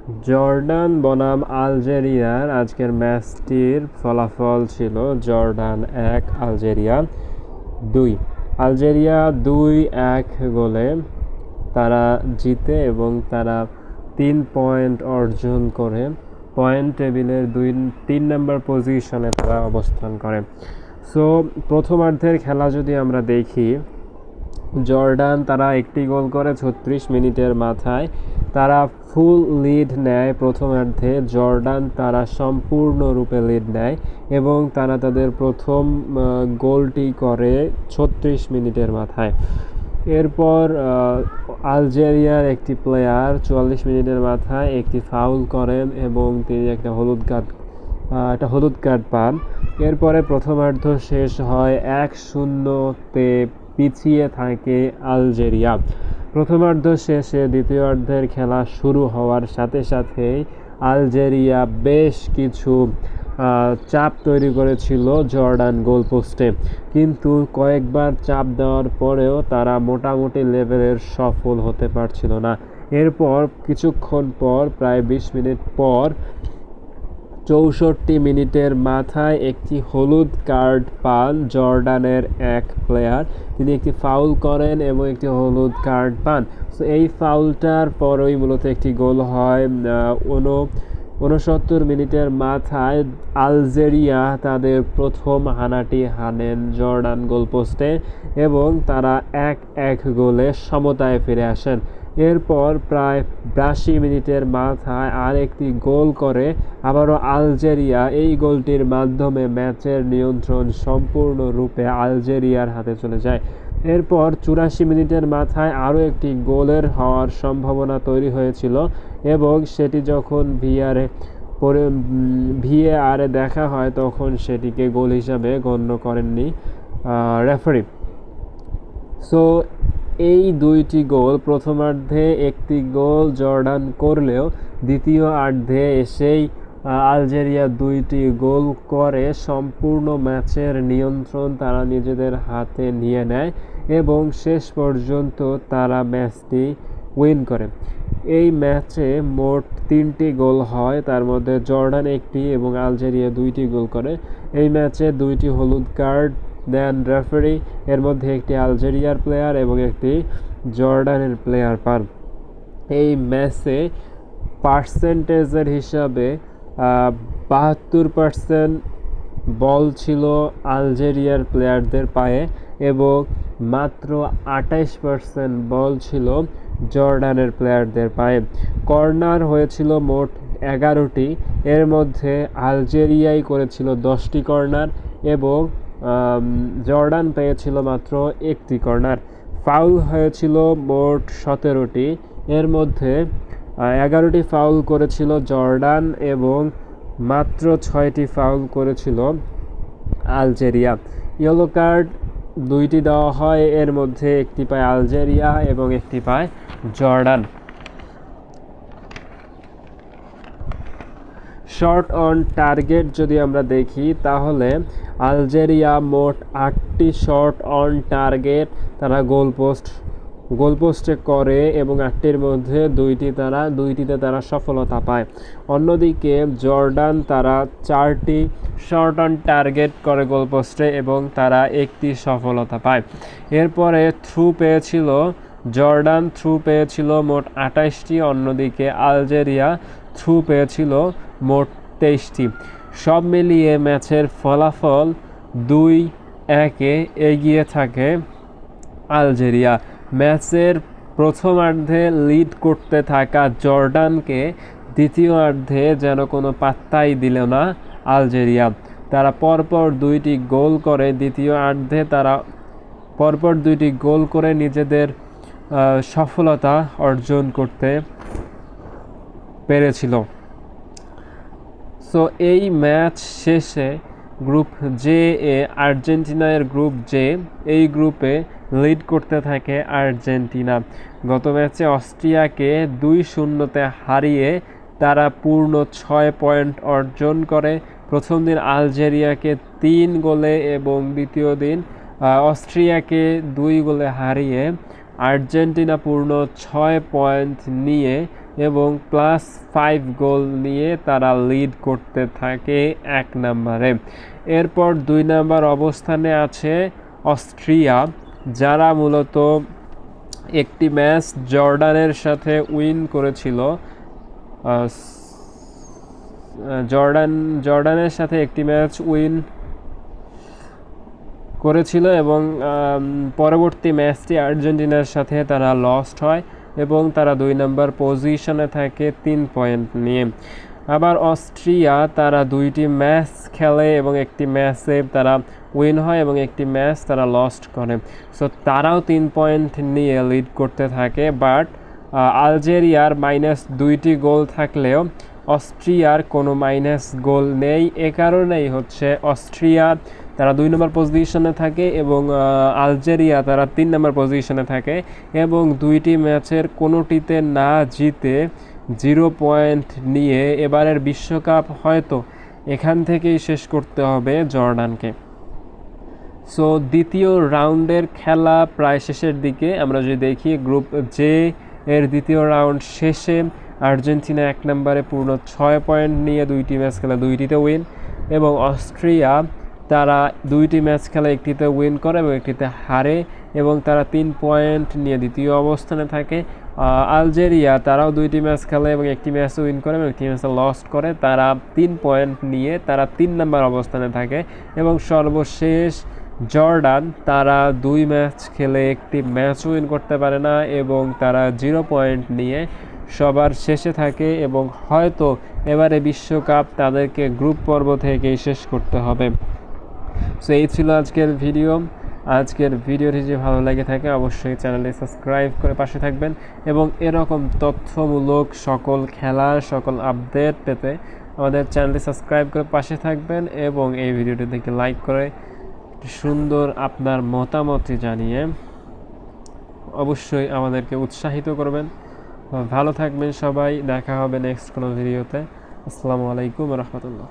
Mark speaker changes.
Speaker 1: Jordan বনাম আলজেরিয়ার আজকের ম্যাচটির ফলাফল ছিল জর্ডান 1 আলজেরিয়া 2। আলজেরিয়া 2-1 গোলে তারা জিতে এবং তারা 3 পয়েন্ট অর্জন করে পয়েন্ট টেবিলের 3 নম্বর পজিশনে তারা অবস্থান করে। সো প্রথমার্ধের খেলা যদি আমরা দেখি, জর্ডান তারা একটি গোল করে 36 মিনিটের মাথায় তারা ফুল লিড নেয়। প্রথমার্ধে জর্ডান তারা সম্পূর্ণরূপে লিড নেয় এবং তারা তাদের প্রথম গোলটি করে 36 মিনিটের মাথায়। এরপর আলজেরিয়ার একটি প্লেয়ার 44 মিনিটের মাথায় একটি ফাউল করেন এবং তিনি একটা হলুদ কার্ড পান। এরপরে প্রথমার্ধ শেষ হয় 1-0-তে পিছিয়ে থাকে আলজেরিয়া। প্রথমার্ধ শেষে দ্বিতীয়ার্ধের খেলা শুরু হওয়ার সাথে সাথেই আলজেরিয়া বেশ কিছু চাপ তৈরি করেছিল জর্ডান গোলপোস্টে, কিন্তু কয়েকবার চাপ দেওয়ার পরেও তারা মোটামুটি লেভেলের সফল হতে পারছিল না। এরপর কিছুক্ষণ পর প্রায় 20 মিনিট পর 64 মিনিটের মাথায় একটি হলুদ কার্ড পান জর্ডানের এক প্লেয়ার। তিনি একটি ফাউল করেন এবং একটি হলুদ কার্ড পান। সো এই ফাউলটার পরই মূলত একটি গোল হয়। 69 মিনিটের মাথায় আলজেরিয়া তাদের প্রথম হানাটি হানেন জর্ডান গোলপোস্টে এবং তারা 1-1 গোলে সমতায় ফিরে আসেন। এরপর প্রায় 82 মিনিটের মাথায় আরেকটি গোল করে আবারও আলজেরিয়া। এই গোলটির মাধ্যমে ম্যাচের নিয়ন্ত্রণ সম্পূর্ণরূপে আলজেরিয়ার হাতে চলে যায়। এরপর 84 মিনিটের মাথায় আরও একটি গোলের হওয়ার সম্ভাবনা তৈরি হয়েছিল এবং সেটি যখন ভিএআরে দেখা হয় তখন সেটিকে গোল হিসাবে গণ্য করেননি রেফারি। সো এই দুইটি গোল, প্রথমার্ধে একটি গোল জর্ডান করলেও দ্বিতীয়ার্ধে এসেই আলজেরিয়া 2টি গোল করে সম্পূর্ণ ম্যাচের নিয়ন্ত্রণ তারা নিজেদের হাতে নিয়ে নেয় এবং শেষ পর্যন্ত তারা ম্যাচটি উইন করে। এই ম্যাচে মোট 3টি গোল হয়, তার মধ্যে জর্ডান 1টি এবং আলজেরিয়া 2টি গোল করে। এই ম্যাচে 2টি হলুদ কার্ড দেন রেফারি, এর মধ্যে একটি আলজেরিয়ার প্লেয়ার এবং একটি জর্ডানের প্লেয়ার পান। এই ম্যাচে পার্সেন্টেজের হিসাবে 72% বল ছিল আলজেরিয়ার প্লেয়ারদের পায়ে এবং মাত্র 28% বল ছিল জর্ডানের প্লেয়ারদের পায়ে। কর্নার হয়েছিল মোট 11টি, এর মধ্যে আলজেরিয়াই করেছিল 10টি কর্নার এবং জর্ডান পেয়েছিল মাত্র 1টি কর্নার। ফাউল হয়েছিল মোট 17টি, এর মধ্যে 11টি ফাউল করেছিল জর্ডান এবং মাত্র 6টি ফাউল করেছিল আলজেরিয়া। ইয়েলো কার্ড 2টি দেওয়া হয়, এর মধ্যে একটি পায় আলজেরিয়া এবং একটি পায় জর্ডান। শট অন টার্গেট যদি আমরা দেখি তাহলে আলজেরিয়া মোট 8টি শট অন টার্গেট তারা গোলপোস্টে করে এবং 8টির মধ্যে 2টিতে তারা সফলতা পায়। অন্যদিকে জর্ডান তারা 4টি শট অন টার্গেট করে গোলপোস্টে এবং তারা 1টি সফলতা পায়। এরপরে জর্ডান থ্রু পেয়েছিল মোট 28টি, অন্যদিকে আলজেরিয়া থ্রু পেয়েছিল মোট 23টি। সব মিলিয়ে ম্যাচের ফলাফল 2-1-এ এগিয়ে থাকে আলজেরিয়া। ম্যাচের প্রথমার্ধে লিড করতে থাকা জর্ডানকে দ্বিতীয়ার্ধে যেন কোনো পাত্তাই দিল না আলজেরিয়া। তারা পরপর 2টি গোল করে দ্বিতীয়ার্ধে তারা পরপর 2টি গোল করে নিজেদের সফলতা অর্জন করতে পেরেছিল। সো এই ম্যাচ শেষে গ্রুপ জে এ আর্জেন্টিনার গ্রুপ জে, এই গ্রুপে লিড করতে থাকে আর্জেন্টিনা। গত ম্যাচে অস্ট্রিয়াকে 2-0-তে হারিয়ে তারা পূর্ণ 6 পয়েন্ট অর্জন করে। প্রথম দিন আলজেরিয়াকে 3 গোলে এবং দ্বিতীয় দিন অস্ট্রিয়াকে 2 গোলে হারিয়ে আর্জেন্টিনা পূর্ণ 6 পয়েন্ট নিয়ে এবং +5 গোল নিয়ে তারা লিড করতে থাকে 1 নম্বরে। এরপর 2 নম্বর অবস্থানে আছে অস্ট্রিয়া, যারা মূলত একটি ম্যাচ জর্ডানের সাথে উইন করেছিল। জর্ডানের সাথে একটি ম্যাচ উইন করেছিল এবং পরবর্তী ম্যাচটি আর্জেন্টিনার সাথে তারা লস্ট হয় এবং তারা 2 নম্বর পজিশনে থাকে 3 পয়েন্ট নিয়ে। আবার অস্ট্রিয়া তারা 2টি ম্যাচ খেলে এবং একটি ম্যাচে তারা উইন হয় এবং একটি ম্যাচ তারা লস্ট করে। সো তারাও 3 পয়েন্ট নিয়ে লিড করতে থাকে। বাট আলজেরিয়ার -2টি গোল থাকলেও অস্ট্রিয়ার কোনো মাইনাস গোল নেই। এ কারণেই হচ্ছে অস্ট্রিয়া তারা 2 নম্বর পজিশনে থাকে এবং আলজেরিয়া তারা 3 নম্বর পজিশনে থাকে এবং 2টি ম্যাচের কোনোটিতে না জিতে 0 পয়েন্ট নিয়ে এবারের বিশ্বকাপ হয়তো এখান থেকেই শেষ করতে হবে জর্ডানকে। সো দ্বিতীয় রাউন্ডের খেলা প্রায় শেষের দিকে। আমরা যদি দেখি গ্রুপ জে এর দ্বিতীয় রাউন্ড শেষে আর্জেন্টিনা 1 নম্বরে পূর্ণ 6 পয়েন্ট নিয়ে 2টি ম্যাচ খেলা 2টিতে উইন এবং অস্ট্রিয়া তারা 2টি ম্যাচ খেলা একটিতে উইন করে এবং একটিতে হারে এবং তারা 3 পয়েন্ট নিয়ে দ্বিতীয় অবস্থানে থাকে। আলজেরিয়া তারাও 2টি ম্যাচ খেলে এবং একটি ম্যাচ উইন করে এবং একটি ম্যাচে লস্ট করে, তারা 3 পয়েন্ট নিয়ে তারা 3 নম্বর অবস্থানে থাকে এবং সর্বশেষ জর্ডান তারা 2 ম্যাচ খেলে একটি ম্যাচ উইন করতে পারে না এবং তারা 0 পয়েন্ট নিয়ে সবার শেষে থাকে এবং হয়তো এবারে বিশ্বকাপ তাদেরকে গ্রুপ পর্ব থেকেই শেষ করতে হবে। সো এই ছিল আজকের ভিডিও। আজকের ভিডিওটি যদি ভালো লেগে থাকে অবশ্যই চ্যানেলটি সাবস্ক্রাইব করে পাশে থাকবেন এবং এরকম তথ্যমূলক সকল খেলার সকল আপডেট পেতে আমাদের চ্যানেলটি সাবস্ক্রাইব করে পাশে থাকবেন এবং এই ভিডিওটি দেখে লাইক করে সুন্দর আপনার মতামতটি জানিয়ে অবশ্যই আমাদেরকে উৎসাহিত করবেন। ভালো থাকবেন সবাই, দেখা হবে নেক্সট কোনো ভিডিওতে। আসসালামু আলাইকুম ওয়া রাহমাতুল্লাহ।